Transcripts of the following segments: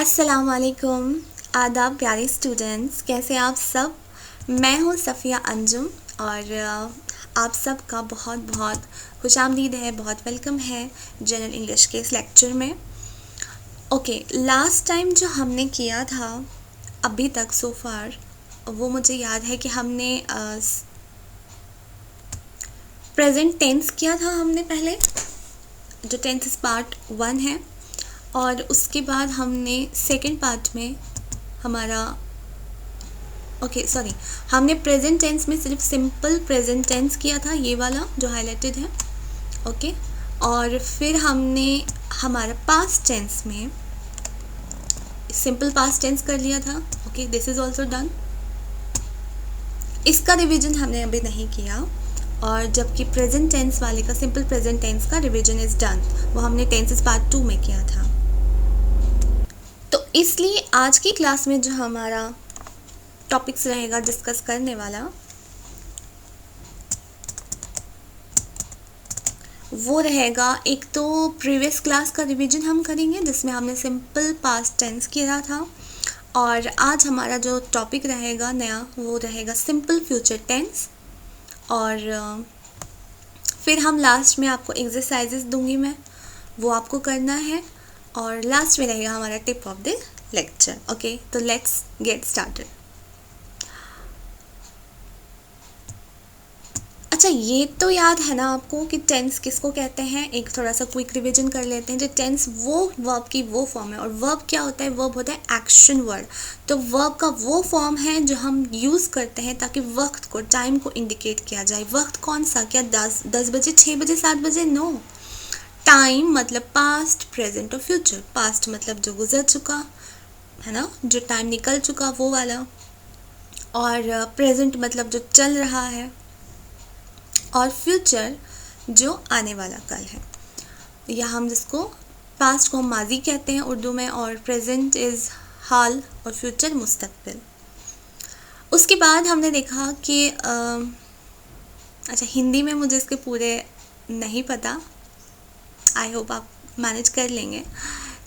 अस्सलाम वालेकुम। आदाब प्यारे स्टूडेंट्स, कैसे आप सब। मैं हूँ सफ़िया अंजुम और आप सब का बहुत बहुत खुशामदीद है, बहुत वेलकम है जनरल इंग्लिश के इस लेक्चर में। ओके, लास्ट टाइम जो हमने किया था अभी तक सो फार, वो मुझे याद है कि हमने प्रेजेंट टेंस किया था। हमने पहले जो टेंस पार्ट 1 है और उसके बाद हमने सेकंड पार्ट में हमने प्रेजेंट टेंस में सिर्फ सिंपल प्रेजेंट टेंस किया था, ये वाला जो हाईलाइटेड है। ओके, और फिर हमने हमारा पास्ट टेंस में सिंपल पास्ट टेंस कर लिया था। Okay, this is also done. इसका रिवीजन हमने अभी नहीं किया, और जबकि प्रेजेंट टेंस वाले का सिंपल प्रेजेंट टेंस का रिवीजन इज डन, वो हमने टेंसेस पार्ट 2 में किया था। तो इसलिए आज की क्लास में जो हमारा टॉपिक्स रहेगा डिस्कस करने वाला, वो रहेगा एक तो प्रीवियस क्लास का रिवीजन हम करेंगे जिसमें हमने सिंपल पास्ट टेंस किया था, और आज हमारा जो टॉपिक रहेगा नया वो रहेगा सिंपल फ्यूचर टेंस। और फिर हम लास्ट में आपको एक्सरसाइजेस दूंगी मैं, वो आपको करना है, और लास्ट में रहेगा हमारा tip of the lecture. Okay, तो लेट्स गेट स्टार्टेड। अच्छा, ये तो याद है ना आपको कि टेंस किसको कहते हैं। एक थोड़ा सा क्विक रिवीजन कर लेते हैं। जो टेंस वो वर्ब की वो फॉर्म है, और वर्ब क्या होता है, वर्ब होता है एक्शन वर्ड। तो वर्ब का वो फॉर्म है जो हम यूज़ करते हैं ताकि वक्त को, टाइम को इंडिकेट किया जाए। वक्त कौन सा, क्या 10 बजे, 6 बजे, 7 बजे, नो। टाइम मतलब पास्ट, प्रेजेंट और फ्यूचर। पास्ट मतलब जो गुजर चुका है ना, जो टाइम निकल चुका वो वाला, और प्रेजेंट मतलब जो चल रहा है, और फ्यूचर जो आने वाला कल है, या हम जिसको पास्ट को हम माजी कहते हैं उर्दू में, और प्रेजेंट इज़ हाल और फ्यूचर मुस्तकबिल। उसके बाद हमने देखा कि अच्छा, हिंदी में मुझे इसके पूरे नहीं पता, आई होप आप मैनेज कर लेंगे।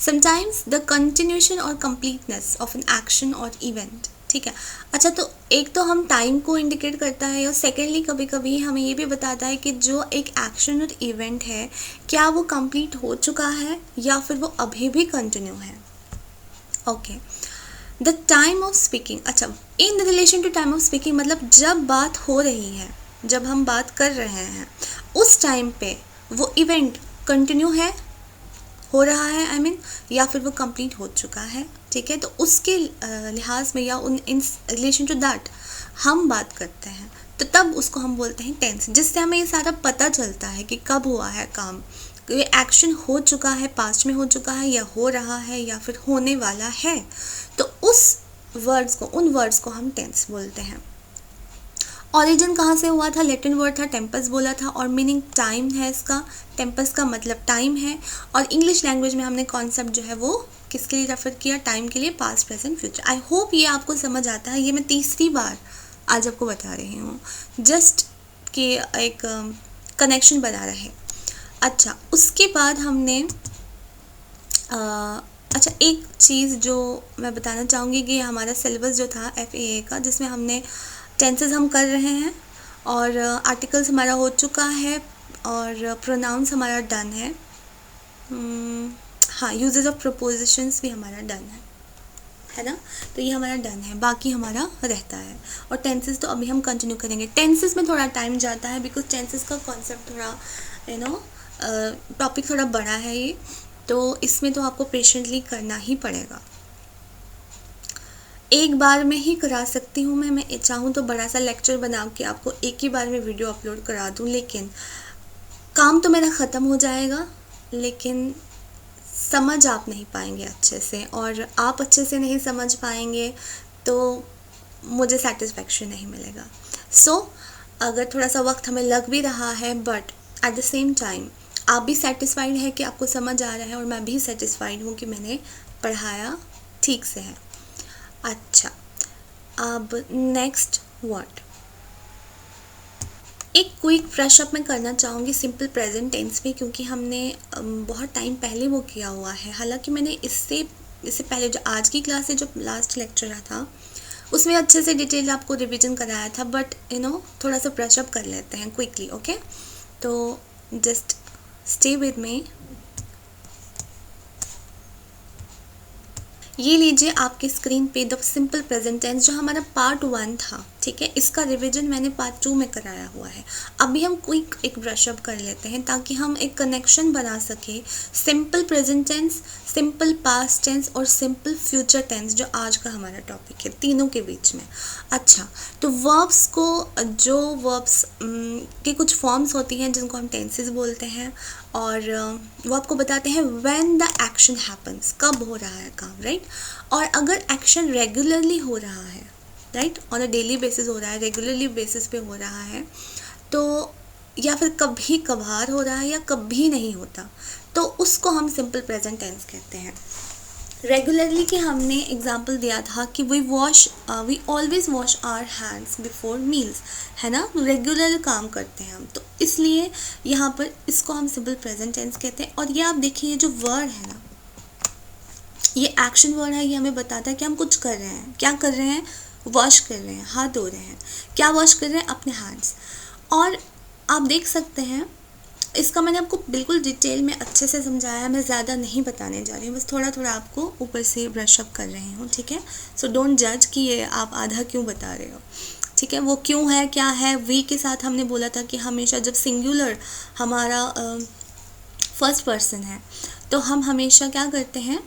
समटाइम्स द कंटिन्यूशन और कंप्लीटनेस ऑफ एन एक्शन और इवेंट, ठीक है। अच्छा, तो एक तो हम टाइम को इंडिकेट करता है, और सेकेंडली कभी कभी हमें ये भी बताता है कि जो एक एक्शन और इवेंट है क्या वो कंप्लीट हो चुका है या फिर वो अभी भी कंटिन्यू है। Okay, the time of speaking. अच्छा, in relation to time of speaking मतलब जब बात हो रही है, जब हम बात कर रहे हैं उस टाइम पे वो इवेंट कंटिन्यू है, हो रहा है, आई मीन, या फिर वो कंप्लीट हो चुका है, ठीक है। तो उसके लिहाज में या उन इन रिलेशन टू दैट हम बात करते हैं, तो तब उसको हम बोलते हैं टेंस, जिससे हमें ये सारा पता चलता है कि कब हुआ है काम, ये एक्शन हो चुका है, पास्ट में हो चुका है, या हो रहा है, या फिर होने वाला है। तो उस वर्ड्स को, उन वर्ड्स को हम टेंस बोलते हैं। ऑरिजिन कहाँ से हुआ था, लैटिन वर्ड था, टेम्पस बोला था, और मीनिंग टाइम है इसका। टेम्पस का मतलब टाइम है, और इंग्लिश लैंग्वेज में हमने कॉन्सेप्ट जो है वो किसके लिए रेफर किया, टाइम के लिए, past, present, future. I hope ये आपको समझ आता है। ये मैं तीसरी बार आज आपको बता रही हूँ, जस्ट कि एक कनेक्शन बना रहे। अच्छा, उसके बाद हमने अच्छा, एक चीज़ जो मैं बताना चाहूँगी कि हमारा सिलेबस जो था FAA का, जिसमें हमने टेंसेस हम कर रहे हैं, और आर्टिकल्स हमारा हो चुका है, और प्रोनाउंस हमारा डन है। हाँ, यूजेस ऑफ प्रपोजिशंस भी हमारा डन है ना। तो ये हमारा डन है, बाकी हमारा रहता है। और टेंसेस तो अभी हम कंटिन्यू करेंगे। टेंसेस में थोड़ा टाइम जाता है बिकॉज टेंसेस का कॉन्सेप्ट थोड़ा टॉपिक थोड़ा बड़ा है ये, तो इसमें तो आपको पेशेंटली करना ही पड़ेगा। एक बार में ही करा सकती हूँ मैं चाहूँ तो बड़ा सा लेक्चर बना के आपको एक ही बार में वीडियो अपलोड करा दूँ, लेकिन काम तो मेरा ख़त्म हो जाएगा, लेकिन समझ आप नहीं पाएंगे अच्छे से, और आप अच्छे से नहीं समझ पाएंगे तो मुझे सेटिस्फेक्शन नहीं मिलेगा। सो अगर थोड़ा सा वक्त हमें लग भी रहा है, but at the same time आप भी सेटिस्फाइड है कि आपको समझ आ रहा है, और मैं भी सेटिस्फाइड हूँ कि मैंने पढ़ाया ठीक से है। अच्छा, अब नेक्स्ट वर्ड, एक क्विक ब्रश अप मैं करना चाहूँगी सिंपल प्रेजेंट टेंस में, क्योंकि हमने बहुत टाइम पहले वो किया हुआ है। हालांकि मैंने इससे इससे पहले जो आज की क्लास से जो लास्ट लेक्चर रहा था उसमें अच्छे से डिटेल आपको रिवीजन कराया था, बट थोड़ा सा ब्रश अप कर लेते हैं क्विकली, ओके। तो जस्ट स्टे विद मी। ये लीजिए आपके स्क्रीन पे द सिंपल प्रेजेंट टेंस जो हमारा पार्ट 1 था, ठीक है। इसका रिवीजन मैंने पार्ट 2 में कराया हुआ है। अभी हम क्विक एक ब्रश अप कर लेते हैं ताकि हम एक कनेक्शन बना सके simple present tense, simple past tense और सिंपल फ्यूचर टेंस जो आज का हमारा टॉपिक है, तीनों के बीच में। अच्छा, तो वर्ब्स को, जो वर्ब्स के कुछ फॉर्म्स होती हैं जिनको हम टेंसेस बोलते हैं, और वो आपको बताते हैं व्हेन द एक्शन हैपन्स, कब हो रहा है काम, राइट। और अगर एक्शन रेगुलरली हो रहा है, right, on a daily basis हो रहा है, रेगुलरली बेसिस पे हो रहा है, तो या फिर कभी कभार हो रहा है या कभी नहीं होता, तो उसको हम सिंपल प्रेजेंट टेंस कहते हैं। रेगुलरली की हमने एग्जाम्पल दिया था कि we always wash our hands before meals, है ना, रेगुलर काम करते हैं हम, तो इसलिए यहाँ पर इसको हम सिंपल प्रेजेंट टेंस कहते हैं। और ये आप देखिए, ये जो वर्ड है ना, ये एक्शन वर्ड है, ये हमें बताता है कि हम कुछ कर रहे हैं। क्या कर रहे हैं? वॉश कर रहे हैं, हाथ धो रहे हैं। क्या वॉश कर रहे हैं? अपने हैंड्स। और आप देख सकते हैं, इसका मैंने आपको बिल्कुल डिटेल में अच्छे से समझाया है, मैं ज़्यादा नहीं बताने जा रही हूँ, बस थोड़ा थोड़ा आपको ऊपर से ब्रश अप कर रही हूँ, ठीक है। सो डोंट जज कि ये आप आधा क्यों बता रहे हो, ठीक है। वो क्यों है, क्या है, वी के साथ हमने बोला था कि हमेशा जब सिंगुलर हमारा फर्स्ट पर्सन है तो हम हमेशा क्या करते हैं,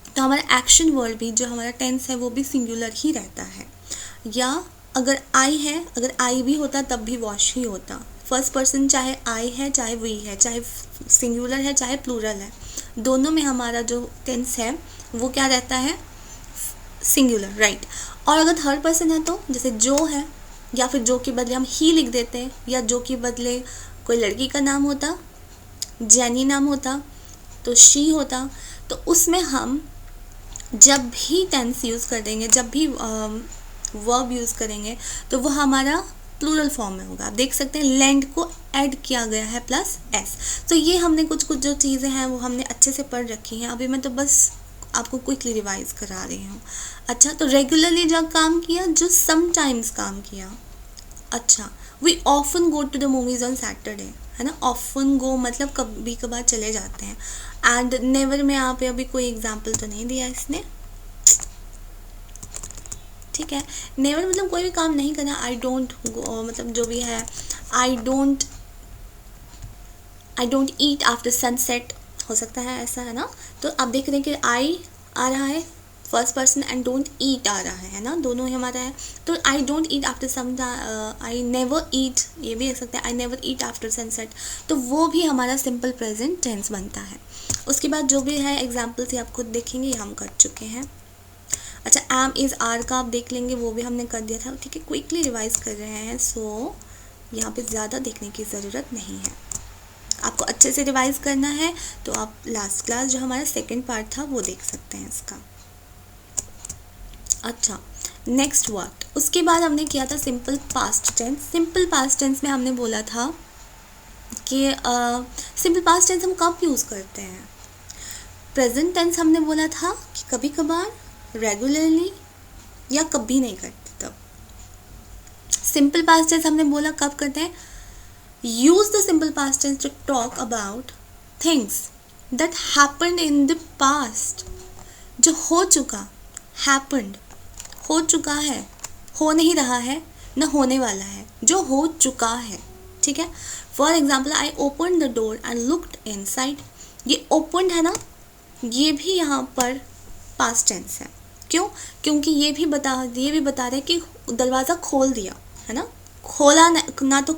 तो हमारा एक्शन वर्ड भी, जो हमारा टेंस है, वो भी सिंगुलर ही रहता है। या अगर आई है, अगर आई भी होता तब भी वॉश ही होता। फर्स्ट पर्सन चाहे आई है, चाहे वी है, चाहे सिंगुलर है, चाहे प्लूरल है, दोनों में हमारा जो टेंस है वो क्या रहता है? Singular, right. और अगर थर्ड पर्सन है तो जैसे जो है, या फिर जो के बदले हम ही लिख देते हैं, या जो के बदले कोई लड़की का नाम होता, जेनी नाम होता, तो शी होता, तो उसमें हम जब भी टेंस यूज़ कर देंगे, जब भी वर्ब यूज़ करेंगे, तो वो हमारा प्लूरल फॉर्म में होगा। आप देख सकते हैं लेंड को ऐड किया गया है प्लस एस। तो ये हमने कुछ कुछ जो चीज़ें हैं वो हमने अच्छे से पढ़ रखी हैं, अभी मैं तो बस आपको क्विकली रिवाइज करा रही हूँ। अच्छा, तो रेगुलरली जब काम किया, जो समटाइम्स काम किया। अच्छा, we often go to the movies on Saturday, है ना। ऑफन गो मतलब कभी कभार चले जाते हैं। एंड नेवर में यहाँ पे अभी कोई एग्जाम्पल तो नहीं दिया इसने, ठीक है। नेवर मतलब कोई भी काम नहीं करना। आई डोंट गो मतलब जो भी है, आई डोंट ईट आफ्टर सनसेट हो सकता है, ऐसा है ना। तो आप देख रहे हैं कि आई आ रहा है first person and don't eat आ रहा है ना, दोनों ही हमारा है। तो I don't eat after some, I never eat, ये भी हो सकता है I never eat after sunset, तो वो भी हमारा सिंपल प्रेजेंट टेंस बनता है। उसके बाद जो भी है एग्जाम्पल्स आप खुद देखेंगे, ये हम कर चुके हैं। अच्छा, एम इज़ आर का आप देख लेंगे, वो भी हमने कर दिया था, ठीक है। क्विकली रिवाइज कर रहे हैं, सो यहाँ पे ज़्यादा देखने की ज़रूरत नहीं है। आपको अच्छे से रिवाइज करना है तो आप लास्ट क्लास जो हमारा सेकंड पार्ट था वो देख सकते हैं इसका। अच्छा, नेक्स्ट वर्ड, उसके बाद हमने किया था simple past tense. Simple past tense में हमने बोला था कि सिंपल पास्ट टेंस हम कब यूज़ करते हैं। प्रेजेंट टेंस हमने बोला था कि कभी कभार, रेगुलरली, या कभी नहीं करते तब। सिंपल पास्ट टेंस हमने बोला कब करते हैं, use the simple past tense to talk about things that happened in the past. जो हो चुका, हैपेंड, हो चुका है, हो नहीं रहा है, न होने वाला है, जो हो चुका है, ठीक है। For example, I open the door and looked inside. ये ओपन है ना, ये भी यहाँ पर पास्ट टेंस है। क्यों? क्योंकि ये भी बता रहे हैं कि दरवाज़ा खोल दिया, है ना। खोला ना तो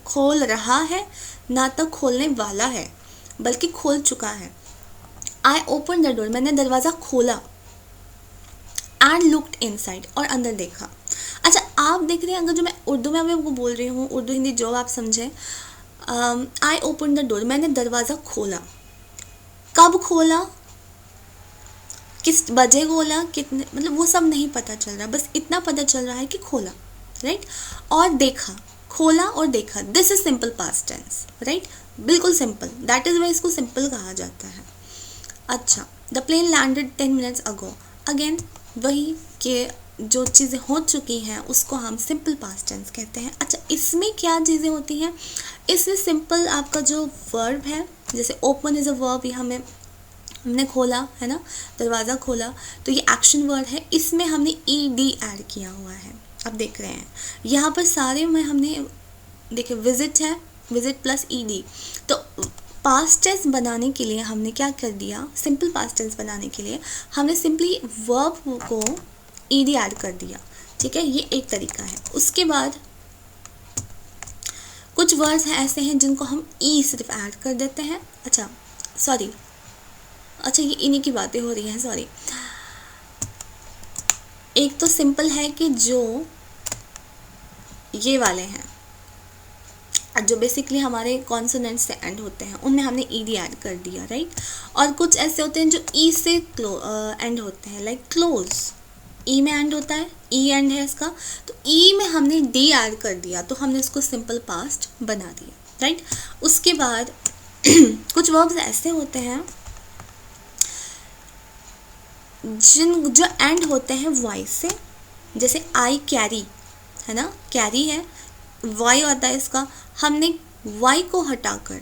खोल रहा है, ना तो खोलने वाला है, बल्कि खोल चुका है। आई ओपन द डोर, मैंने दरवाज़ा खोला, एंड लुक्ड इनसाइड, और अंदर देखा। अच्छा, आप देख रहे हैं, अगर जो मैं उर्दू में अभी आपको बोल रही हूँ, उर्दू हिंदी जो आप समझे, आई ओपन द डोर, मैंने दरवाज़ा खोला। कब खोला, किस बजे खोला, कितने, मतलब वो सब नहीं पता चल रहा, बस इतना पता चल रहा है कि खोला, राइट। और देखा, खोला और देखा, this is simple past tense, right. बिल्कुल सिंपल, दैट इज वाई इसको सिंपल कहा जाता है। अच्छा, the plane landed 10 minutes ago. Again वही कि जो चीज़ें हो चुकी हैं उसको हम सिंपल पास्ट टेंस कहते हैं। अच्छा, इसमें क्या चीज़ें होती हैं, इसमें सिंपल आपका जो वर्ब है, जैसे ओपन इज़ अ वर्ब, ये हमने खोला है ना, दरवाज़ा खोला, तो ये एक्शन वर्ड है, इसमें हमने ईडी ऐड किया हुआ है। अब देख रहे हैं यहाँ पर सारे में हमने देखिए विजिट है, विजिट प्लस ईडी। तो पास्ट टेंस बनाने के लिए हमने क्या कर दिया, सिंपल पास्ट टेंस बनाने के लिए हमने सिंपली वर्ब को ईडी ऐड कर दिया। ठीक है, ये एक तरीका है। उसके बाद कुछ वर्ड्स हैं ऐसे हैं जिनको हम ई सिर्फ ऐड कर देते हैं। अच्छा सॉरी, अच्छा ये इन्हीं की बातें हो रही हैं, सॉरी। एक तो सिंपल है कि जो ये वाले हैं जो बेसिकली हमारे कॉन्सोनेंट से एंड होते हैं, उनमें हमने ईडी ऐड कर दिया, राइट। और कुछ ऐसे होते हैं जो ई से एंड होते हैं, लाइक क्लोज, ई में एंड होता है, ई एंड है इसका, तो ई में हमने डी ऐड कर दिया, तो हमने इसको सिंपल पास्ट बना दिया, राइट। उसके बाद कुछ वर्ब्स ऐसे होते हैं जो एंड होते हैं वाई से, जैसे आई कैरी है ना, कैरी है, वाई आता है इसका, हमने वाई को हटाकर,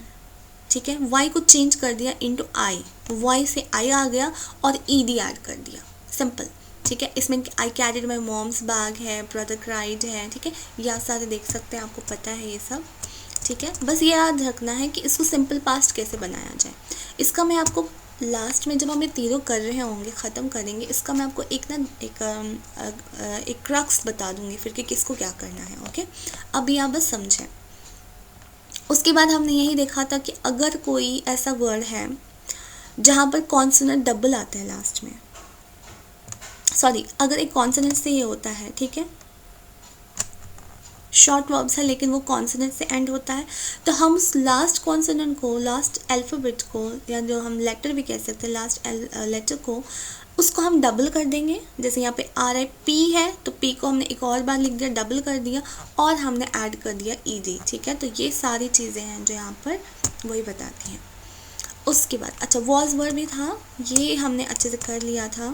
ठीक है, वाई को चेंज कर दिया इनटू आई, वाई से आई आ गया और ईडी ऐड कर दिया, सिंपल। ठीक है, इसमें आई कैरिड माई मॉम्स बैग है, ब्रदर क्राइड है, ठीक है, या सारे देख सकते हैं, आपको पता है ये सब। ठीक है, बस ये याद रखना है कि इसको सिंपल पास्ट कैसे बनाया जाए। इसका मैं आपको लास्ट में जब हम ये तीनों कर रहे होंगे, ख़त्म करेंगे, इसका मैं आपको एक क्रक्स बता दूंगी फिर कि किसको क्या करना है। ओके, अभी आप बस समझें। उसके बाद हमने यही देखा था कि अगर कोई ऐसा वर्ड है जहाँ पर कॉन्सोनेंट डबल आता है लास्ट में, सॉरी, अगर एक कॉन्सोनेंट से ये होता है, ठीक है, शॉर्ट वर्ब्स है लेकिन वो कॉन्सोनेंट से एंड होता है, तो हम उस लास्ट कॉन्सोनेंट को, लास्ट अल्फ़ाबेट को, या जो हम लेटर भी कह सकते हैं लास्ट लेटर को, उसको हम डबल कर देंगे। जैसे यहाँ पे आर आई पी है, तो पी को हमने एक और बार लिख दिया, डबल कर दिया, और हमने ऐड कर दिया ई डी। ठीक है, तो ये सारी चीज़ें हैं जो यहाँ पर वही बताती हैं। उसके बाद अच्छा वॉज वर्ड भी था, ये हमने अच्छे से कर लिया था,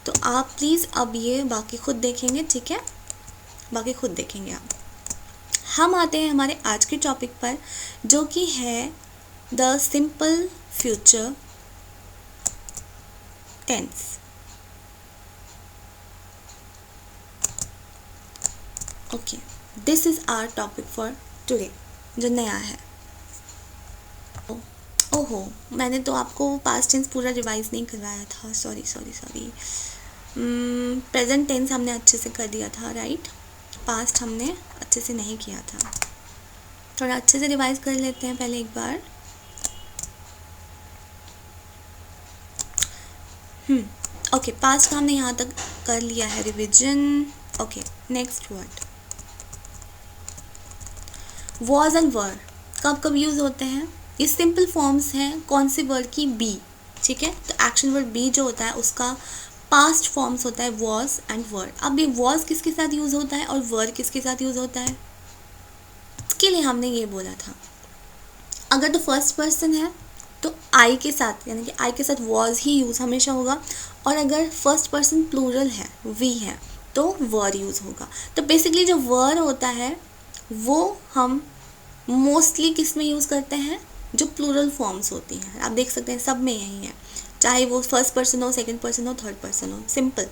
तो आप प्लीज़ अब ये बाकी खुद देखेंगे, ठीक है, बाकी खुद देखेंगे आप। हम आते हैं हमारे आज के टॉपिक पर, जो कि है the simple future tense. Okay, this is our topic for today, जो नया है। ओहो, मैंने तो आपको पास्ट टेंस पूरा रिवाइज नहीं करवाया था, sorry sorry sorry. Present tense हमने अच्छे से कर दिया था, राइट, पास्ट हमने अच्छे से नहीं किया था। थोड़ा अच्छे से रिवाइज कर लेते हैं पहले एक बार। ओके, पास्ट का हमने यहाँ तक कर लिया है revision. Okay, next word was and were कब कब यूज़ होते हैं। ये सिंपल फॉर्म्स हैं कौन से वर्ड की, बी। ठीक है, तो एक्शन वर्ड बी जो होता है उसका पास्ट फॉर्म्स होता है वॉज एंड वर। अब ये वॉज किसके साथ यूज़ होता है और वर किसके साथ यूज़ होता है, इसके लिए हमने ये बोला था, अगर तो फर्स्ट पर्सन है तो आई के साथ, यानी कि आई के साथ वॉज ही यूज़ हमेशा होगा, और अगर फर्स्ट पर्सन प्लूरल है, वी है, तो वर यूज़ होगा। तो बेसिकली जो वर होता है वो हम मोस्टली किस में यूज़ करते हैं, जो प्लूरल फॉर्म्स होती हैं। आप देख सकते हैं सब में यही है, चाहे वो फर्स्ट पर्सन हो, सेकंड पर्सन हो, थर्ड पर्सन हो, सिंपल,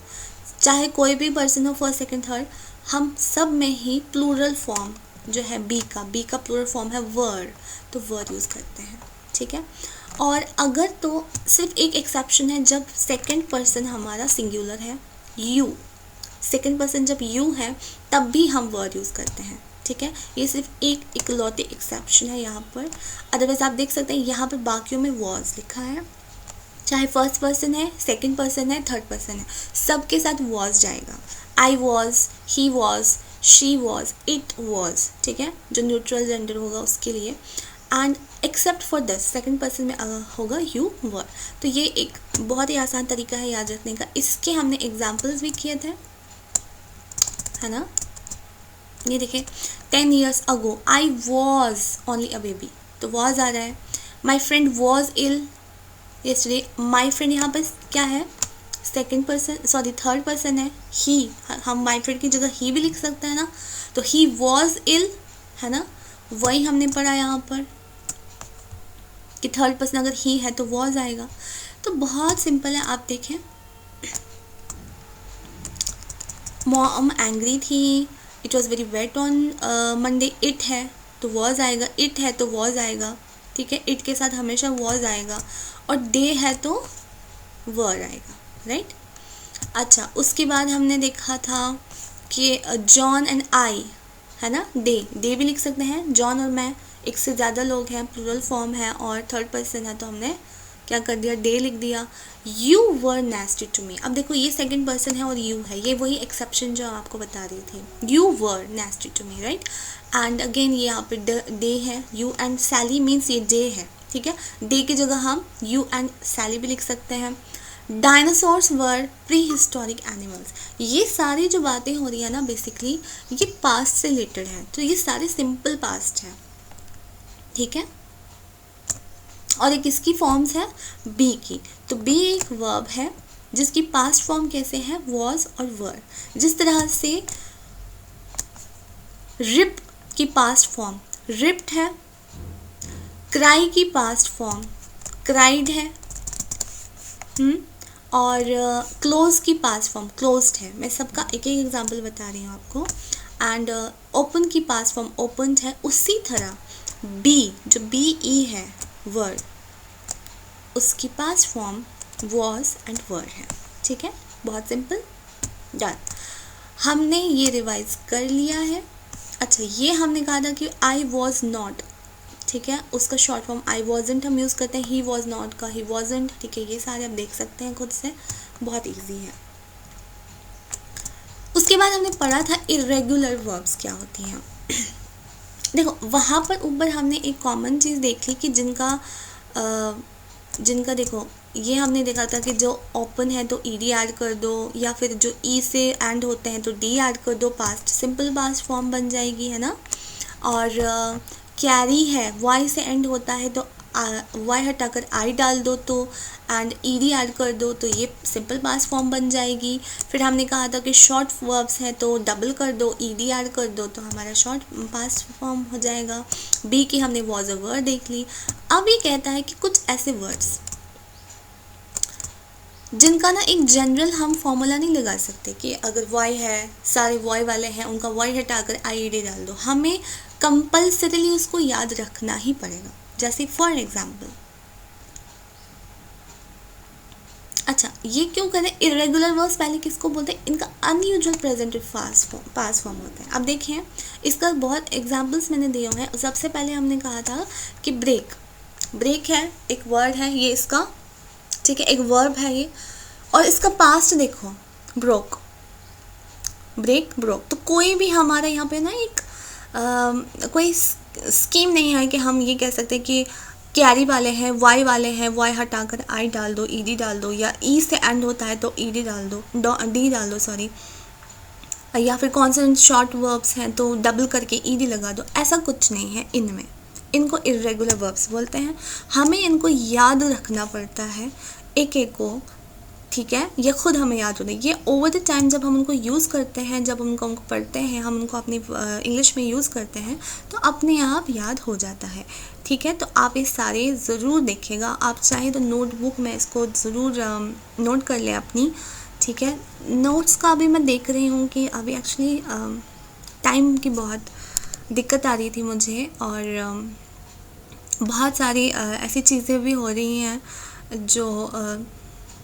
चाहे कोई भी पर्सन हो, फर्स्ट सेकंड थर्ड, हम सब में ही प्लूरल फॉर्म जो है बी का प्लूरल फॉर्म है वर, तो वर यूज़ करते हैं। ठीक है, और अगर तो सिर्फ एक एक्सेप्शन है, जब सेकंड पर्सन हमारा सिंगुलर है, यू, सेकंड पर्सन जब यू है तब भी हम वर यूज़ करते हैं। ठीक है, ये सिर्फ एक इकलौते एक्सेप्शन है यहाँ पर, अदरवाइज आप देख सकते हैं यहाँ पर बाकियों में वॉज लिखा है, चाहे फर्स्ट पर्सन है, सेकंड पर्सन है, थर्ड पर्सन है, सबके साथ वॉज जाएगा। I was, he was, she was, it was, ठीक है, जो न्यूट्रल जेंडर होगा उसके लिए, and except for this second person में होगा यू वर। तो ये एक बहुत ही आसान तरीका है याद रखने का। इसके हमने एग्जाम्पल्स भी किए थे, है ना, ये देखिए 10 years ago I was only a baby, तो was आ रहा है। My friend was ill, yesterday. My friend यहाँ पर क्या है, second person, sorry third person है, ही. हम माई फ्रेंड की जगह ही भी लिख सकते हैं ना. तो ही वॉज इल है ना, वही हमने पढ़ा यहाँ पर कि थर्ड पर्सन अगर ही है तो वॉज आएगा. तो बहुत सिंपल है. आप देखें, मॉम एंग्री थी, it was very wet on Monday. It है तो वॉज आएगा, इट है तो वॉज आएगा. ठीक है, इट के साथ हमेशा वॉज आएगा. और दे है तो वर आएगा. राइट. अच्छा, उसके बाद हमने देखा था कि जॉन एंड आई है ना, दे भी लिख सकते हैं. जॉन और मैं, एक से ज़्यादा लोग हैं, प्लूरल फॉर्म है और थर्ड पर्सन है, तो हमने क्या कर दिया, डे लिख दिया. You were nasty to me. अब देखो ये सेकंड पर्सन है और यू है, ये वही एक्सेप्शन जो आपको बता रही थी. You were nasty to me. Right. And again ये यहाँ पे डे है. यू एंड सैली मीन्स ये डे है. ठीक है, डे की जगह हम यू एंड सैली भी लिख सकते हैं. डायनासोर्स वर प्री हिस्टोरिक एनिमल्स. ये सारी जो बातें हो रही है ना, बेसिकली ये पास्ट से रिलेटेड है. तो ये सारे सिंपल पास्ट है. ठीक है, और एक किसकी फॉर्म्स है, बी की. तो बी एक वर्ब है जिसकी पास्ट फॉर्म कैसे है, वॉज और वर. जिस तरह से रिप की पास्ट फॉर्म रिप्ड है, क्राई की पास्ट फॉर्म क्राइड है, और क्लोज की पास्ट फॉर्म क्लोज्ड है. मैं सबका एक एक एग्जांपल बता रही हूँ आपको. एंड ओपन की पास्ट फॉर्म ओपन्ड है. उसी तरह बी, जो बी ई है वर्ड, उसकी पास्ट फॉर्म वॉज एंड वर है. ठीक है, बहुत सिंपल. डन. हमने ये रिवाइज कर लिया है. अच्छा, ये हमने कहा था कि आई वॉज नॉट. ठीक है, उसका शॉर्ट फॉर्म आई वॉजेंट हम यूज़ करते हैं. ही वॉज नॉट का ही वॉजेंट. ठीक है, ये सारे आप देख सकते हैं खुद से, बहुत इजी है. उसके बाद हमने पढ़ा था इरेगुलर वर्ब्स क्या होती हैं. देखो वहाँ पर ऊपर हमने एक कॉमन चीज़ देख ली कि जिनका देखो, ये हमने देखा था कि जो ओपन है तो ईडी ऐड कर दो, या फिर जो ई से एंड होते हैं तो डी ऐड कर दो, पास्ट सिंपल पास्ट फॉर्म बन जाएगी, है ना. और कैरी है, वाई से एंड होता है तो वाई हटाकर आई डाल दो तो, एंड ईडी ऐड कर दो तो ये सिंपल पास्ट फॉर्म बन जाएगी. फिर हमने कहा था कि शॉर्ट वर्ब्स हैं तो डबल कर दो, ईडी ऐड कर दो तो हमारा शॉर्ट पास्ट फॉर्म हो जाएगा. बी की हमने वॉज अ वर्ड देख ली. अब ये कहता है कि कुछ ऐसे वर्ड्स जिनका ना एक जनरल हम फॉर्मूला नहीं लगा सकते कि अगर वाई है, सारे वाई वाले हैं, उनका वाई हटाकर आई डी डाल दो. हमें कंपल्सरीली उसको याद रखना ही पड़ेगा. जैसे फॉर एग्जाम्पल, अच्छा ये क्यों करें, इरेगुलर वर्ब्स पहले किसको बोलते हैं, इनका अनयूजुअल प्रेजेंटेड पास्ट फॉर्म होता है. अब देखें, इसका बहुत एग्जाम्पल्स मैंने दिए हुए हैं. सबसे पहले हमने कहा था कि ब्रेक है, एक वर्ड है ये इसका. ठीक है, एक वर्ब है ये, और इसका पास्ट देखो ब्रोक, ब्रोक. तो कोई भी हमारा यहाँ पे ना एक कोई स्कीम नहीं है कि हम ये कह सकते हैं कि कैरी वाले हैं, वाई वाले हैं, वाई हटाकर आई डाल दो, ईडी डाल दो, या ई से एंड होता है तो ईडी डाल दो, डी डाल दो सॉरी, या फिर कॉन्सोनेंट शॉर्ट वर्ब्स हैं तो डबल करके ईडी लगा दो. ऐसा कुछ नहीं है इनमें. इनको इरेगुलर वर्ब्स बोलते हैं. हमें इनको याद रखना पड़ता है एक एक को. ठीक है, ये खुद हमें याद होता है. ये ओवर द टाइम जब हम उनको यूज़ करते हैं, जब उनको पढ़ते हैं, हम उनको अपनी इंग्लिश में यूज़ करते हैं तो अपने आप याद हो जाता है. ठीक है, तो आप ये सारे ज़रूर देखिएगा. आप चाहे तो नोटबुक में इसको ज़रूर नोट कर लें अपनी. ठीक है, नोट्स का अभी मैं देख रही हूँ कि अभी एक्चुअली टाइम की बहुत दिक्कत आ रही थी मुझे, और बहुत सारी ऐसी चीज़ें भी हो रही हैं जो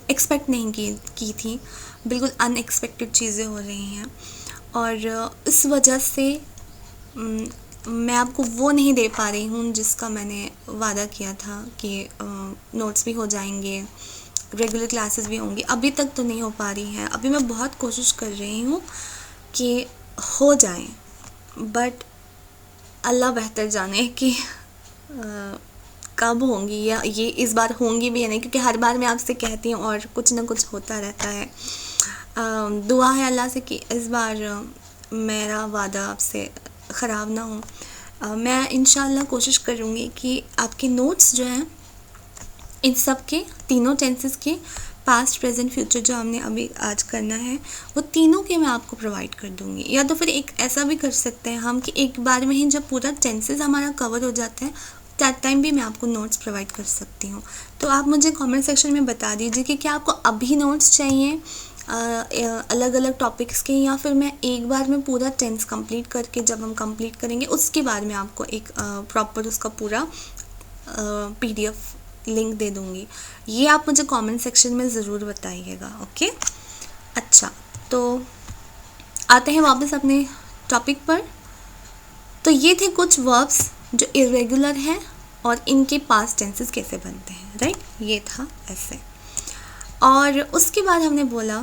एक्सपेक्ट नहीं की थी. बिल्कुल अनएक्सपेक्टेड चीज़ें हो रही हैं, और इस वजह से मैं आपको वो नहीं दे पा रही हूँ जिसका मैंने वादा किया था कि नोट्स भी हो जाएंगे, रेगुलर क्लासेस भी होंगी. अभी तक तो नहीं हो पा रही हैं. अभी मैं बहुत कोशिश कर रही हूँ कि हो जाए, बट अल्लाह बेहतर जाने कि कब होंगी, या ये इस बार होंगी भी या नहीं, क्योंकि हर बार मैं आपसे कहती हूँ और कुछ ना कुछ होता रहता है. दुआ है अल्लाह से कि इस बार मेरा वादा आपसे ख़राब ना हो. मैं इंशाल्लाह कोशिश करूँगी कि आपके नोट्स जो हैं इन सब के तीनों टेंसेस के पास्ट प्रेजेंट फ्यूचर जो हमने अभी आज करना है वो तीनों के मैं आपको प्रोवाइड कर दूंगी। या तो फिर एक ऐसा भी कर सकते हैं हम कि एक बार में ही जब पूरा टेंसेस हमारा कवर हो जाता है दैट टाइम भी मैं आपको नोट्स प्रोवाइड कर सकती हूँ। तो आप मुझे कमेंट सेक्शन में बता दीजिए कि क्या आपको अभी नोट्स चाहिए अलग अलग टॉपिक्स के, या फिर मैं एक बार में पूरा टेंस कंप्लीट करके जब हम कंप्लीट करेंगे उसके बाद मैं आपको एक प्रॉपर उसका पूरा PDF लिंक दे दूँगी। ये आप मुझे कमेंट सेक्शन में ज़रूर बताइएगा। ओके, अच्छा तो आते हैं वापस अपने टॉपिक पर। तो ये थे कुछ वर्ब्स जो इरेगुलर हैं और इनके पास्ट टेंसेस कैसे बनते हैं, राइट, ये था ऐसे। और उसके बाद हमने बोला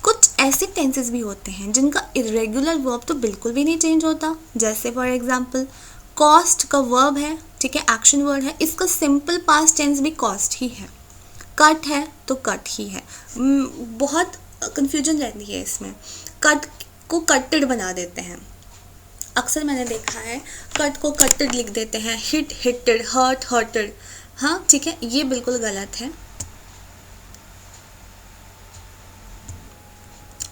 कुछ ऐसे टेंसेस भी होते हैं जिनका इरेगुलर वर्ब तो बिल्कुल भी नहीं चेंज होता। जैसे फॉर एग्जांपल कॉस्ट का वर्ब है, ठीक है, एक्शन वर्ड है, इसका सिंपल पास्ट टेंस भी कॉस्ट ही है। कट है तो कट ही है। बहुत कंफ्यूजन रहती है इसमें, कट को कटेड बना देते हैं। अक्सर मैंने देखा है कट को कटेड लिख देते हैं, हिट हिटेड, हर्ट हर्टेड। हाँ ठीक है, ये बिल्कुल गलत है,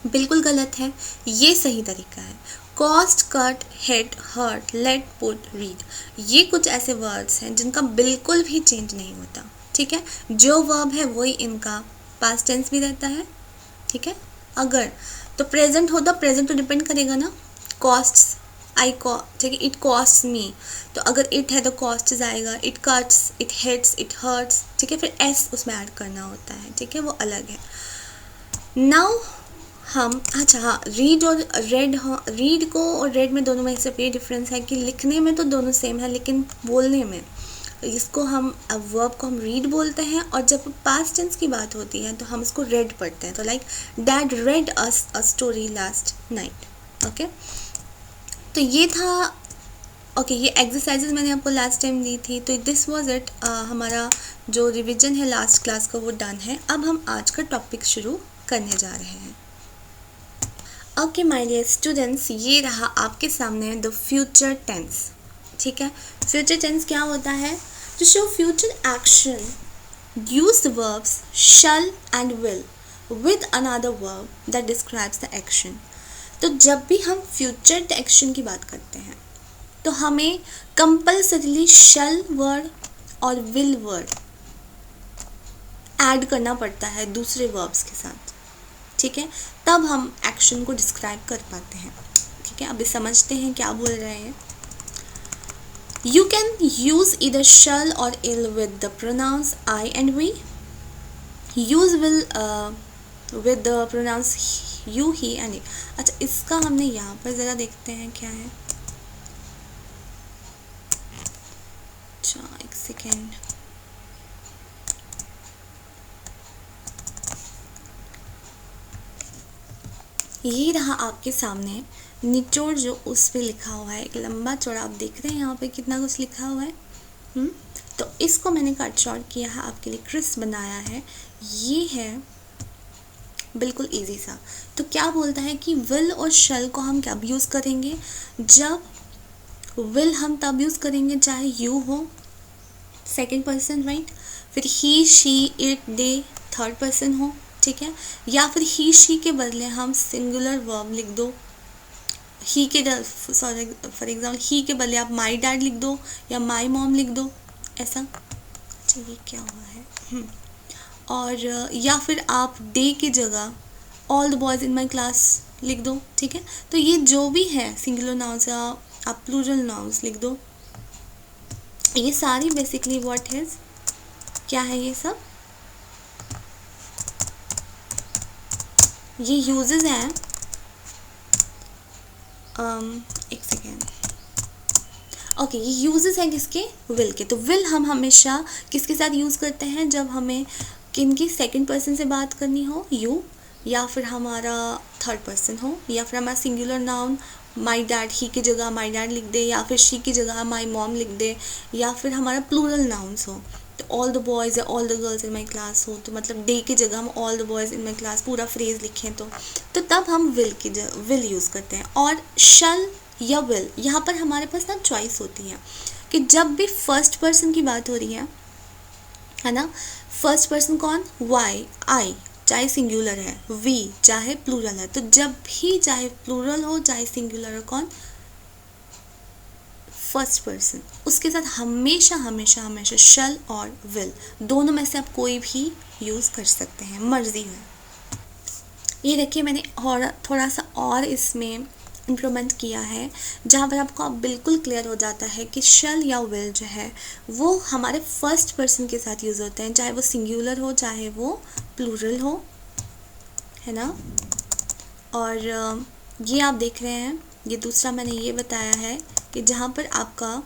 बिल्कुल गलत है। ये सही तरीका है। Cost, cut, hit, hurt, let, put, read, ये कुछ ऐसे वर्ड्स हैं जिनका बिल्कुल भी चेंज नहीं होता, ठीक है। जो वर्ब है वही इनका पास्ट टेंस भी रहता है, ठीक है। अगर तो प्रेजेंट होता, प्रेजेंट तो डिपेंड करेगा ना, कॉस्ट्स, ठीक है, इट कॉस्ट मी, तो अगर इट है तो कॉस्ट आएगा, it cuts, it hits, it hurts, ठीक है, फिर एस उसमें ऐड करना होता है, ठीक है, वो अलग है। नाउ हम अच्छा हाँ, रीड और रेड, हाँ रीड को और रेड में दोनों में सिर्फ ये डिफरेंस है कि लिखने में तो दोनों सेम है लेकिन बोलने में इसको हम वर्ब को हम रीड बोलते हैं, और जब पास्ट टेंस की बात होती है तो हम इसको रेड पढ़ते हैं। तो like dad red us a story last night. Okay, तो ये था। ओके, ये एक्सरसाइजेज मैंने आपको लास्ट टाइम दी थी, तो दिस वाज इट। हमारा जो रिवीजन है लास्ट क्लास का वो डन है। अब हम आज का टॉपिक शुरू करने जा रहे हैं। ओके माय डियर स्टूडेंट्स, ये रहा आपके सामने द फ्यूचर टेंस, ठीक है। फ्यूचर टेंस क्या होता है? To show future action use the verbs shall and will with another verb that describes the action. तो जब भी हम फ्यूचर एक्शन की बात करते हैं तो हमें कंपल्सरीली शैल वर्ड और विल वर्ड ऐड करना पड़ता है दूसरे वर्ब्स के साथ, ठीक है, तब हम एक्शन को डिस्क्राइब कर पाते हैं, ठीक है। अभी समझते हैं क्या बोल रहे हैं। You can use either shall और will with the pronouns I and we. Use will with the pronouns you, he and it. अच्छा, इसका हमने यहाँ पर ज़रा देखते हैं क्या है। अच्छा एक सेकेंड, ये रहा आपके सामने निचोड़ जो उस पे लिखा हुआ है, एक लंबा चौड़ा, आप देख रहे हैं यहाँ पे कितना कुछ लिखा हुआ है। तो इसको मैंने कट शॉर्ट किया है, आपके लिए क्रिस्प बनाया है। ये है बिल्कुल इजी सा। तो क्या बोलता है कि विल और शैल को हम कब यूज़ करेंगे? जब विल हम तब यूज़ करेंगे चाहे यू हो सेकेंड पर्सन, राइट, फिर he, she, it, they third person हो, ठीक है, या फिर ही शी के बदले हम सिंगुलर वर्ब लिख दो। ही के सॉरी फॉर एग्जाम्पल ही के बदले आप माई डैड लिख दो या माई मॉम लिख दो, ऐसा। अच्छा ये क्या हुआ है? और या फिर आप दे की जगह all the boys in my class लिख दो, ठीक है। तो ये जो भी है सिंगुलर नाउन्स या आप प्लूरल नाउन्स लिख दो। ये सारी बेसिकली व्हाट इज, क्या है ये सब? ये यूजेस हैं। एक सेकेंड, ओके, ये यूजेस हैं किसके? विल के। तो विल हम हमेशा किसके साथ यूज़ करते हैं? जब हमें किनकी सेकंड पर्सन से बात करनी हो, यू, या फिर हमारा थर्ड पर्सन हो, या फिर हमारा सिंगुलर नाउन माई डैड, ही की जगह माई डैड लिख दे, या फिर शी की जगह माई मॉम लिख दे, या फिर हमारा प्लूरल नाउन्स हो तो ऑल द बॉयज़ या all the girls in my class हो, तो मतलब डे की जगह हम all the boys in my class पूरा फ्रेज लिखें तो तब हम विल की जगह विल यूज़ करते हैं। और शल या विल, यहाँ पर हमारे पास ना चॉइस होती है कि जब भी फर्स्ट पर्सन की बात हो रही है है ना। फर्स्ट पर्सन कौन, वाई, आई, चाहे सिंगुलर है, वी चाहे प्लूरल है। तो जब भी चाहे प्लूरल हो चाहे सिंगुलर हो, कौन, फर्स्ट पर्सन, उसके साथ हमेशा हमेशा हमेशा शल और विल दोनों में से आप कोई भी यूज़ कर सकते हैं, मर्जी है। ये देखिए मैंने और थोड़ा सा और इसमें इम्प्रूवमेंट किया है, जहाँ पर आपको अब बिल्कुल क्लियर हो जाता है कि शल या विल जो है वो हमारे फर्स्ट पर्सन के साथ यूज़ होते हैं, चाहे वो सिंगुलर हो चाहे वो प्लूरल हो, है ना। और ये आप देख रहे हैं, ये दूसरा मैंने ये बताया है कि जहाँ पर आपका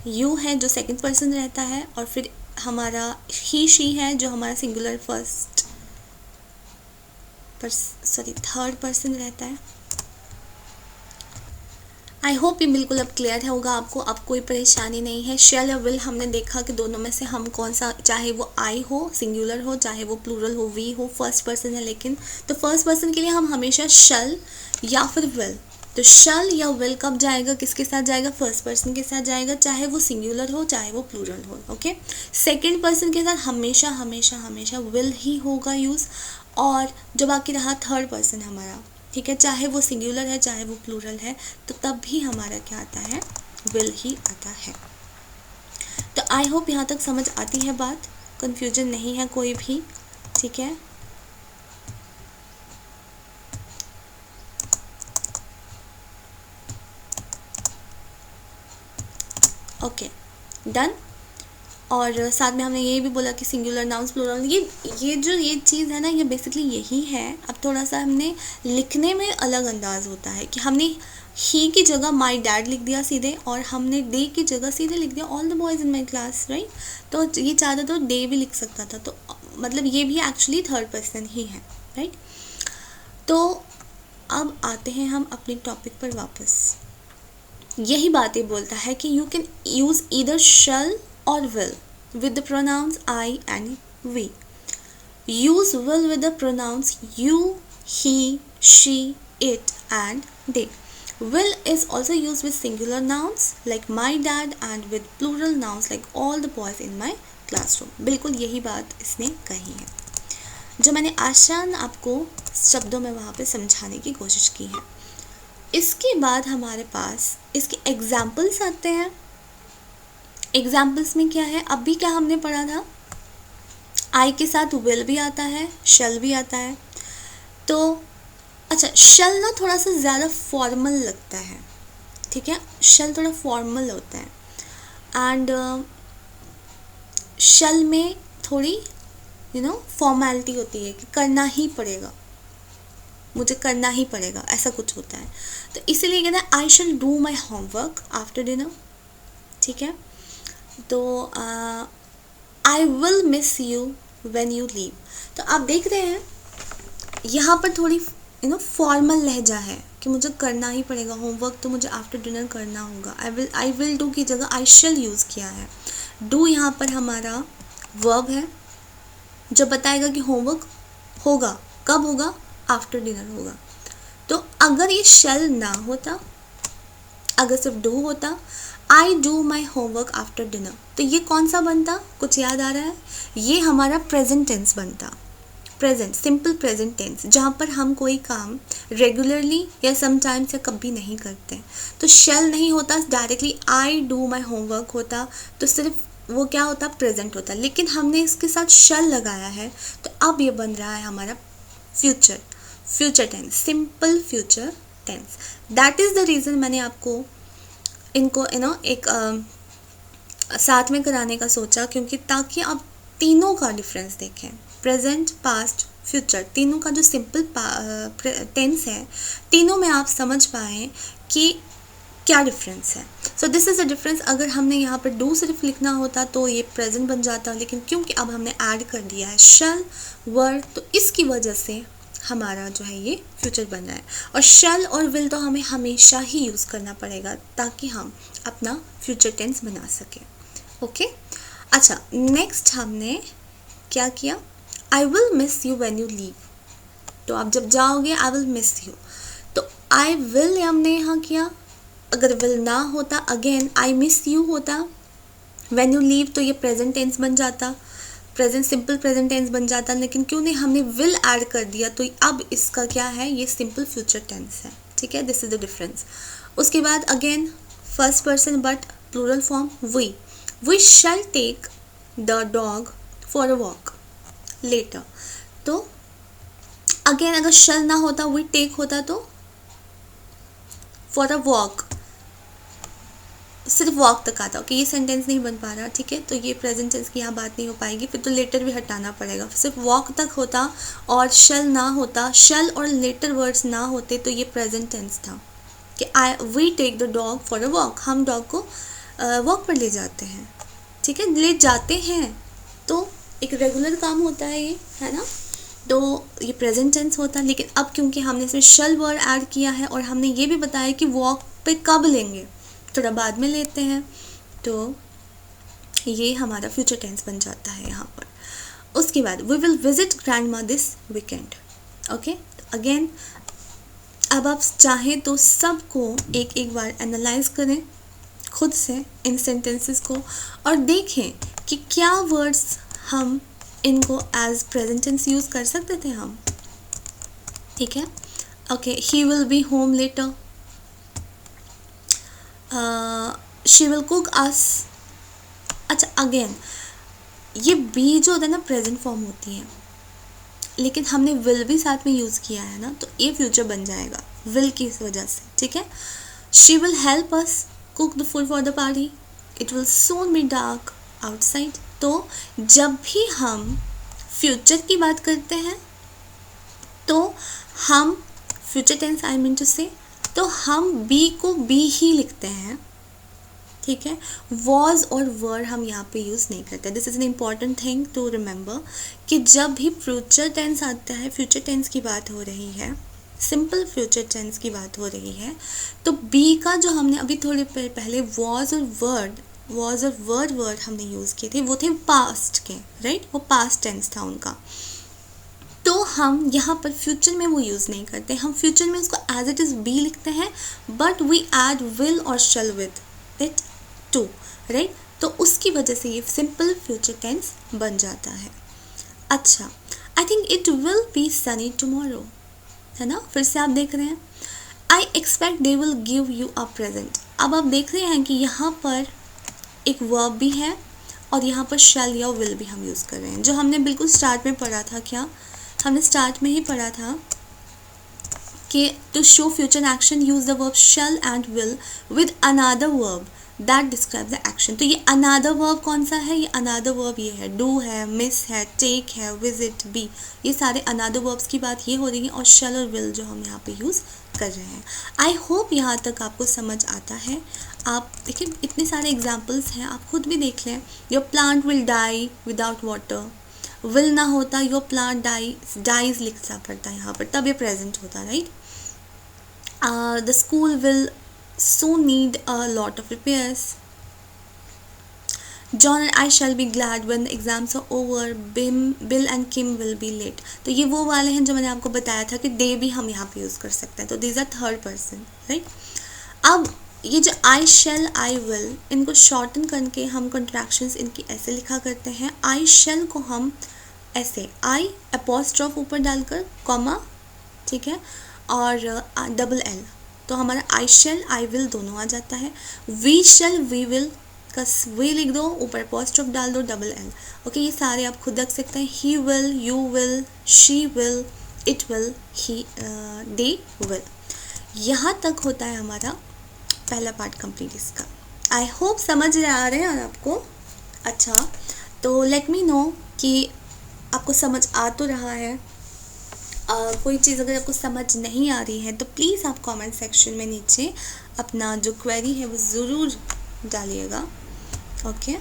यू है जो सेकंड पर्सन रहता है, और फिर हमारा ही शी है जो हमारा सिंगुलर थर्ड पर्सन रहता है। आई होप ये बिल्कुल अब क्लियर होगा आपको, अब कोई परेशानी नहीं है। शेल या विल हमने देखा कि दोनों में से हम कौन सा, चाहे वो आई हो सिंगुलर हो चाहे वो प्लूरल हो, वी हो फर्स्ट पर्सन है, लेकिन तो फर्स्ट पर्सन के लिए हम हमेशा शल या फिर विल, तो शल या विल कब जाएगा, किसके साथ जाएगा, फर्स्ट पर्सन के साथ जाएगा, चाहे वो सिंगुलर हो चाहे वो प्लूरल हो। ओके, सेकंड पर्सन के साथ हमेशा हमेशा हमेशा विल ही होगा यूज़, और जो बाकी रहा थर्ड पर्सन हमारा, ठीक है, चाहे वो सिंगुलर है चाहे वो प्लूरल है, तो तब भी हमारा क्या आता है, विल ही आता है। तो आई होप यहाँ तक समझ आती है बात, कंफ्यूजन नहीं है कोई भी, ठीक है। Okay, done. और साथ में हमने ये भी बोला कि सिंगुलर नाउन्स प्लूरल, ये चीज़ है ना, ये बेसिकली यही है। अब थोड़ा सा हमने लिखने में अलग अंदाज होता है कि हमने ही की जगह माई डैड लिख दिया सीधे, और हमने डे की जगह सीधे लिख दिया all the boys in my class, right. तो ये चाहता तो डे भी लिख सकता था, तो मतलब ये भी एक्चुअली थर्ड पर्सन ही है, राइट। तो अब आते हैं हम अपने टॉपिक पर वापस। यही बातें बोलता है कि you can use either shall or will with the pronouns I and we. Use will with the pronouns you, he, she, it and they. Will is also used with singular nouns like my dad and with plural nouns like all the boys in my classroom. बिल्कुल यही बात इसने कही है, जो मैंने आसान आपको शब्दों में वहाँ पे समझाने की कोशिश की है। इसके बाद हमारे पास इसके एग्जाम्पल्स आते हैं। एग्जाम्पल्स में क्या है, अभी क्या हमने पढ़ा था, आई के साथ विल भी आता है, शल भी आता है। तो अच्छा, शल ना थोड़ा सा ज़्यादा फॉर्मल लगता है, ठीक है, शल थोड़ा फॉर्मल होता है, एंड शल में थोड़ी फॉर्मेलिटी होती है कि करना ही पड़ेगा, मुझे करना ही पड़ेगा, ऐसा कुछ होता है। तो इसीलिए कहते हैं I shall do my homework after dinner, ठीक है। तो I will miss you when you leave. तो आप देख रहे हैं यहाँ पर थोड़ी फॉर्मल लहजा है कि मुझे करना ही पड़ेगा होमवर्क, तो मुझे आफ्टर डिनर करना होगा। आई विल डू की जगह आई शैल यूज़ किया है। डू यहाँ पर हमारा वर्ब है जो बताएगा कि होमवर्क होगा, कब होगा, आफ्टर डिनर होगा। तो अगर ये शैल ना होता, अगर सिर्फ डू होता, I do my homework after dinner, तो ये कौन सा बनता, कुछ याद आ रहा है, ये हमारा प्रेजेंट टेंस बनता, प्रेजेंट, सिंपल प्रेजेंट टेंस, जहाँ पर हम कोई काम रेगुलरली या समटाइम्स या कभी नहीं करते। तो शैल नहीं होता, directly I do my homework होता, तो सिर्फ वो क्या होता, प्रेजेंट होता। लेकिन हमने इसके साथ शैल लगाया है, तो अब ये बन रहा है हमारा future tense, simple future tense. That is the reason मैंने आपको इनको एक साथ में कराने का सोचा, क्योंकि ताकि आप तीनों का डिफरेंस देखें, प्रेजेंट, पास्ट, फ्यूचर, तीनों का जो सिंपल टेंस है, तीनों में आप समझ पाएँ कि क्या डिफरेंस है। So this is the difference. अगर हमने यहाँ पर डू सिर्फ लिखना होता तो ये प्रेजेंट बन जाता, लेकिन क्योंकि अब हमने ऐड कर दिया है शैल वर्ड, तो इसकी वजह से हमारा जो है ये फ्यूचर बन रहा है। और शैल और विल तो हमें हमेशा ही यूज़ करना पड़ेगा ताकि हम अपना फ्यूचर टेंस बना सकें। ओके, अच्छा, नेक्स्ट हमने क्या किया, आई will miss you when you leave. तो आप जब जाओगे आई विल मिस यू, तो आई विल हमने यहाँ किया। अगर विल ना होता, अगेन आई मिस यू होता, व्हेन यू लीव तो ये प्रेजेंट टेंस बन जाता। प्रेजेंट सिंपल प्रेजेंट टेंस बन जाता, लेकिन क्यों नहीं, हमने विल ऐड कर दिया, तो अब इसका क्या है, ये सिंपल फ्यूचर टेंस है, ठीक है, दिस इज द डिफरेंस। उसके बाद again first person but plural form, we shall take the dog for a walk later. तो अगेन अगर शल ना होता, वी टेक होता, तो फॉर अ वॉक, सिर्फ वॉक तक आता, ओके, ये सेंटेंस नहीं बन पा रहा, ठीक है, तो ये प्रेजेंट टेंस की यहाँ बात नहीं हो पाएगी, फिर तो लेटर भी हटाना पड़ेगा, सिर्फ वॉक तक होता और शल ना होता, शल और लेटर वर्ड्स ना होते, तो ये प्रेजेंट टेंस था कि we take the dog for a walk, हम डॉग को वॉक पर ले जाते हैं, ठीक है, ले जाते हैं, तो एक रेगुलर काम होता है ये, है ना, तो ये प्रेजेंट टेंस होता है, लेकिन अब क्योंकि हमने इसमें शल वर्ड ऐड किया है और हमने ये भी बताया कि वॉक पे कब लेंगे, थोड़ा बाद में लेते हैं, तो ये हमारा फ्यूचर टेंस बन जाता है यहाँ पर। उसके बाद we will visit grandma this weekend, okay, again अब आप चाहें तो सबको एक एक बार एनालाइज करें खुद से इन सेंटेंसेस को और देखें कि क्या वर्ड्स हम इनको एज प्रेजेंट टेंस यूज़ कर सकते थे हम, ठीक है, okay, he will be home later, she will cook us. अच्छा अगेन ये बी जो होता है ना प्रेजेंट फॉर्म होती है, लेकिन हमने विल भी साथ में यूज़ किया है ना, तो ये फ्यूचर बन जाएगा विल की वजह से, ठीक है, she will help us cook the food for the party, it will soon be dark outside. तो जब भी हम फ्यूचर की बात करते हैं तो हम future tense I mean to say, तो हम बी को बी ही लिखते हैं, ठीक है, वॉज और वर हम यहाँ पे यूज़ नहीं करते। This is an important thing to remember कि जब भी फ्यूचर टेंस आता है, फ्यूचर टेंस की बात हो रही है, सिंपल फ्यूचर टेंस की बात हो रही है, तो बी का जो हमने अभी थोड़े पहले वॉज और वर्ड हमने यूज़ किए थे, वो थे पास्ट के, राइट, वो पास्ट टेंस था उनका, तो हम यहाँ पर फ्यूचर में वो यूज़ नहीं करते, हम फ्यूचर में उसको एज इट इज़ बी लिखते हैं, बट वी ऐड विल और शल विद इट टू, राइट, तो उसकी वजह से ये सिंपल फ्यूचर टेंस बन जाता है। अच्छा, I think it will be Sunny tomorrow, है ना, फिर से आप देख रहे हैं, I expect they will give you a present. अब आप देख रहे हैं कि यहाँ पर एक वर्ब भी है और यहाँ पर शैल या विल भी हम यूज़ कर रहे हैं, जो हमने बिल्कुल स्टार्ट में पढ़ा था, क्या हमने स्टार्ट में ही पढ़ा था कि to show future action use the verb shall and will with another verb that describe the action. तो ये अनदर वर्ब कौन सा है, ये अनदर वर्ब ये है, डू है, मिस है, टेक है, विजिट, बी, ये सारे अनदर वर्ब्स की बात ये हो रही है, और शैल और विल जो हम यहाँ पे यूज़ कर रहे हैं। आई होप यहाँ तक आपको समझ आता है। आप देखिए इतने सारे एग्जाम्पल्स हैं, आप खुद भी देख लें, your plant will die without water, will ना होता योर प्लांट डाइज लिखना पड़ता है यहाँ पर, तब ये प्रेजेंट होता, right, the school will soon need a lot of repairs. John and I shall be glad when the exams are over. Bill and Kim will be late. तो ये वो वाले हैं जो मैंने आपको बताया था कि they भी हम यहाँ पे यूज़ कर सकते हैं, तो these are third person, right? अब ये जो I shall, I will, इनको शॉर्टन करके हम contractions इनकी ऐसे लिखा करते हैं। I shall को हम ऐसे I apostrophe ऊपर डालकर कॉमा, ठीक है, और डबल L, तो हमारा आई शेल आई विल दोनों आ जाता है। वी शेल वी विल का वी लिख दो, ऊपर apostrophe डाल दो, डबल एल, ओके, ये सारे आप खुद रख सकते हैं। He will, you will, she will, it will, he, they will. यहाँ तक होता है हमारा पहला पार्ट कंप्लीट इसका। आई होप समझ आ रहे हैं आपको। अच्छा, तो लेट मी नो कि आपको समझ आ तो रहा है। कोई चीज़ अगर आपको समझ नहीं आ रही है तो प्लीज़ आप कमेंट सेक्शन में नीचे अपना जो क्वेरी है वो ज़रूर डालिएगा, ओके।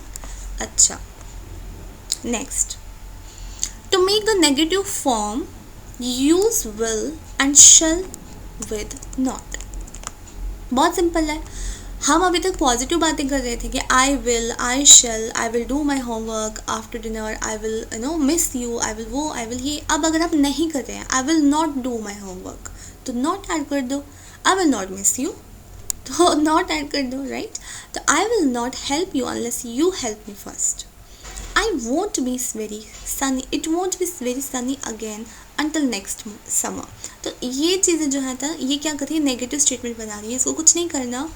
अच्छा, next, to make the negative form use will and shall with not. बहुत सिंपल है। हम अभी तक पॉजिटिव बातें कर रहे थे कि I will, I shall, I will do my homework after dinner, I will miss you, I will वो, आई विल ये। अब अगर आप नहीं कर रहे हैं, I will not do my homework, तो नॉट ऐड कर दो। I will not miss you, तो नॉट ऐड कर दो, राइट। तो I will not help you unless you help me first. I won't be very Sunny, it won't be very Sunny again until next summer. तो ये चीज़ें जो है था, ये क्या कर रही है, नेगेटिव स्टेटमेंट बना रही है। इसको कुछ नहीं करना,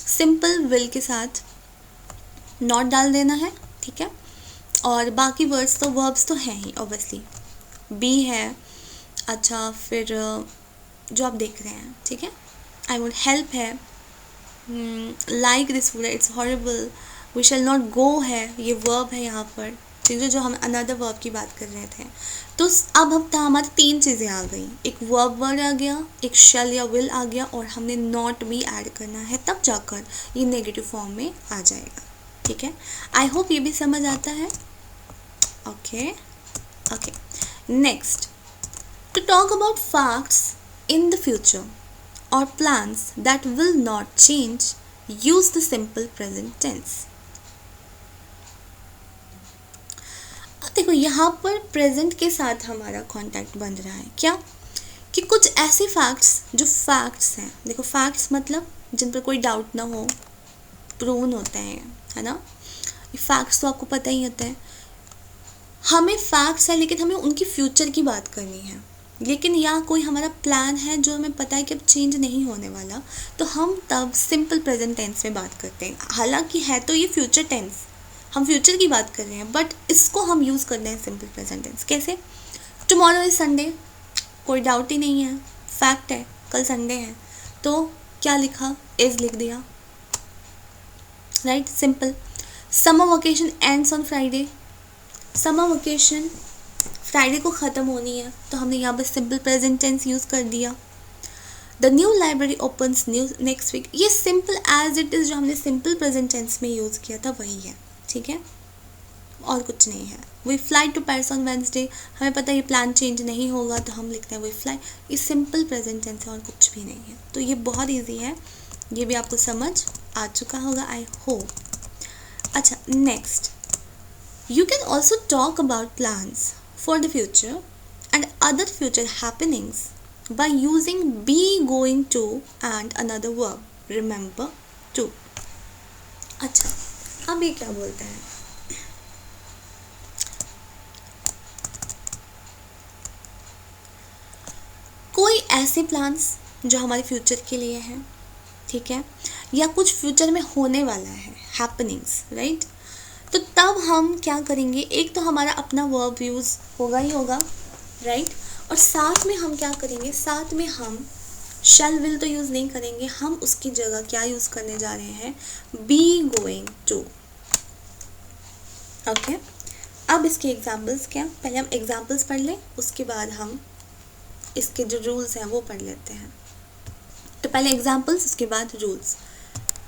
सिंपल विल के साथ नॉट डाल देना है, ठीक है। और बाकी वर्ड्स तो वर्ब्स तो हैं ही ऑब्वियसली, बी है, अच्छा फिर जो आप देख रहे हैं, ठीक है, आई वुड हेल्प है, like this food it's horrible, we shall not go है, ये वर्ब है यहाँ पर, ठीक है, जो हम अनदर वर्ब की बात कर रहे थे। तो अब हम हमारी तीन चीज़ें आ गई, एक वर्ब वर्ड आ गया, एक शैल या विल आ गया, और हमने नॉट भी ऐड करना है, तब जाकर ये नेगेटिव फॉर्म में आ जाएगा, ठीक है। आई होप ये भी समझ आता है। Okay okay, next, to talk about facts in the future or plans that will not change, use the simple present tense. देखो यहाँ पर प्रेजेंट के साथ हमारा कॉन्टैक्ट बन रहा है, क्या कि कुछ ऐसे फैक्ट्स जो फैक्ट्स हैं, देखो फैक्ट्स मतलब जिन पर कोई डाउट ना हो, प्रूवन होते हैं, है ना, ये फैक्ट्स तो आपको पता ही होते हैं। हमें फैक्ट्स है लेकिन हमें उनकी फ्यूचर की बात करनी है, लेकिन या कोई हमारा प्लान है जो हमें पता है कि अब चेंज नहीं होने वाला, तो हम तब सिंपल प्रेजेंट टेंस में बात करते हैं। हालांकि है तो ये फ्यूचर टेंस, हम फ्यूचर की बात कर रहे हैं, बट इसको हम यूज़ कर रहे हैं सिंपल प्रेजेंट टेंस। कैसे, टुमारो इज़ संडे, कोई डाउट ही नहीं है, फैक्ट है, कल संडे है, तो क्या लिखा, इज़ लिख दिया, right, simple. Summer vacation ends on Friday, summer vacation Friday को ख़त्म होनी है, तो हमने यहाँ पर सिंपल प्रेजेंट टेंस यूज़ कर दिया। The new library opens new next week, ये सिंपल एज इट इज़ जो हमने सिंपल प्रेजेंट टेंस में यूज़ किया था वही है, ठीक है, और कुछ नहीं है। We fly to Paris on Wednesday, हमें पता है ये प्लान चेंज नहीं होगा, तो हम लिखते हैं वी फ्लाई, ये सिंपल प्रेजेंट टेंस है और कुछ भी नहीं है। तो ये बहुत ईजी है, ये भी आपको समझ आ चुका होगा, आई होप। अच्छा, next, you can also talk about plans for the future and other future happenings by using be, going to and another verb. Remember to. अच्छा, अब ये क्या बोलते हैं, कोई ऐसे प्लान्स जो हमारे फ्यूचर के लिए हैं, ठीक है, या कुछ फ्यूचर में होने वाला है, हैपनिंग्स, राइट। तो तब हम क्या करेंगे, एक तो हमारा अपना वर्ब यूज़ होगा ही होगा, राइट, और साथ में हम क्या करेंगे, साथ में हम शैल विल तो यूज़ नहीं करेंगे, हम उसकी जगह क्या यूज़ करने जा रहे हैं, बी गोइंग टू। ओके, अब इसके एग्जाम्पल्स क्या, पहले हम एग्जाम्पल्स पढ़ लें, उसके बाद हम इसके जो रूल्स हैं वो पढ़ लेते हैं। तो पहले एग्जाम्पल्स, उसके बाद रूल्स,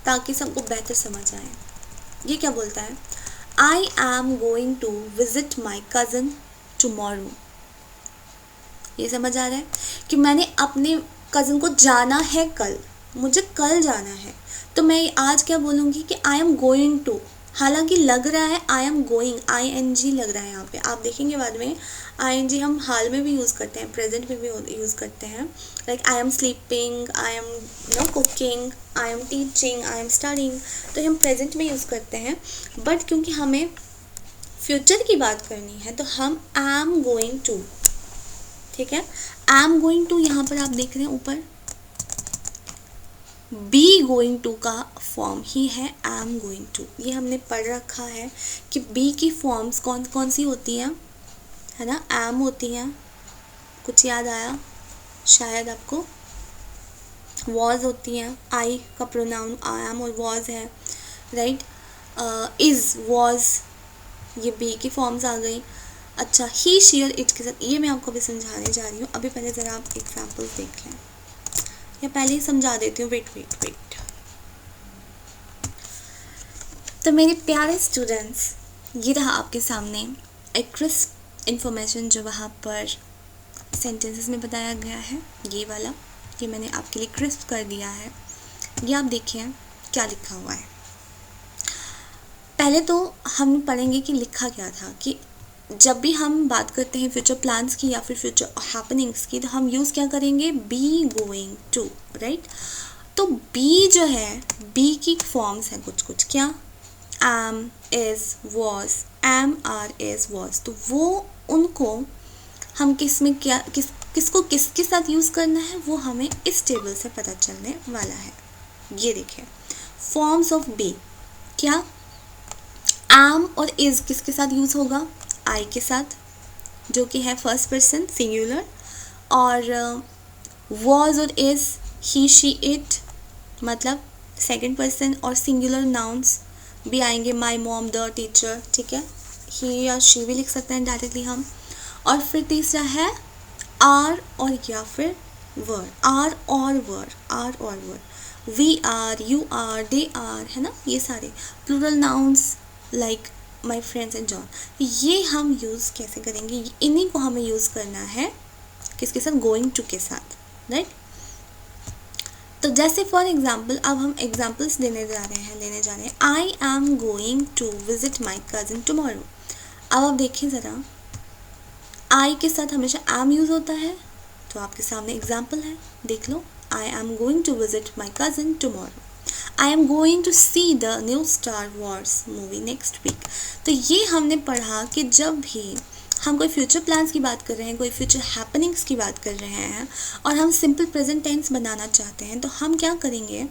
ताकि सबको बेहतर समझ आए। ये क्या बोलता है, I am going to visit my cousin tomorrow। ये समझ आ रहा है कि मैंने अपने कज़न को जाना है कल, मुझे कल जाना है, तो मैं आज क्या बोलूँगी कि I am going to, हालांकि लग रहा है I am going, ing लग रहा है यहाँ पे, आप देखेंगे बाद में ing हम हाल में भी यूज़ करते हैं, प्रेजेंट में भी यूज़ करते हैं, like I am sleeping, I am cooking, I am teaching, I am studying, तो हम प्रेजेंट में यूज़ करते हैं। बट क्योंकि हमें फ्यूचर की बात करनी है तो हम am going to, ठीक है, am going to यहाँ पर आप देख रहे हैं ऊपर बी गोइंग टू का फॉर्म ही है एम गोइंग टू। ये हमने पढ़ रखा है कि बी की फॉर्म्स कौन कौन सी होती हैं, है ना, एम होती हैं, कुछ याद आया शायद आपको, वॉज होती हैं, आई का प्रोनाउन एम और वॉज है, राइट, इज़, वॉज, ये बी की फॉर्म्स आ गई। अच्छा, ही, शी और इट के साथ, ये मैं आपको अभी समझाने जा रही हूँ, अभी पहले ज़रा आप एग्जाम्पल्स देख लें, या पहले ही समझा देती हूँ, वेट। तो मेरे प्यारे स्टूडेंट्स, ये रहा आपके सामने एक क्रिस्प इन्फॉर्मेशन जो वहाँ पर सेंटेंसेस में बताया गया है, ये वाला, ये मैंने आपके लिए क्रिस्प कर दिया है। ये आप देखिए क्या लिखा हुआ है। पहले तो हम पढ़ेंगे कि लिखा क्या था, कि जब भी हम बात करते हैं फ्यूचर प्लान्स की या फिर फ्यूचर हैपनिंग्स की, तो हम यूज़ क्या करेंगे, बी गोइंग टू, राइट। तो बी जो है, बी की फॉर्म्स हैं कुछ, क्या, am, is, was, am, are, is, was, तो वो उनको हम किस में क्या किसको किसके साथ यूज़ करना है वो हमें इस टेबल से पता चलने वाला है। ये देखिए फॉर्म्स ऑफ बी, क्या am और is किसके साथ यूज़ होगा, I के साथ जो कि है फर्स्ट पर्सन सिंगुलर, और was और is he she it मतलब सेकंड पर्सन, और सिंगुलर नाउन्स भी आएंगे माई मॉम, द टीचर, ठीक है, ही या शी भी लिख सकते हैं डायरेक्टली हम। और फिर तीसरा है आर और या फिर वर, आर और were, we are, you are, they are, है ना, ये सारे plural nouns like my friends and John, ये हम यूज़ कैसे करेंगे, इन्हीं को हमें यूज़ करना है किसके साथ, गोइंग टू के साथ, राइट। तो जैसे फॉर एग्जाम्पल अब हम एग्जाम्पल्स लेने जा रहे हैं I am going to visit my cousin tomorrow. अब आप देखिए ज़रा, आई के साथ हमेशा एम यूज़ होता है, तो आपके सामने एग्जाम्पल है, देख लो, I am going to visit my cousin tomorrow, I am going to see the new Star Wars movie next week. तो ये हमने पढ़ा कि जब भी हम कोई फ्यूचर प्लान्स की बात कर रहे हैं, कोई फ्यूचर हैपनिंग्स की बात कर रहे हैं और हम सिंपल प्रेजेंट टेंस बनाना चाहते हैं, तो हम क्या करेंगे,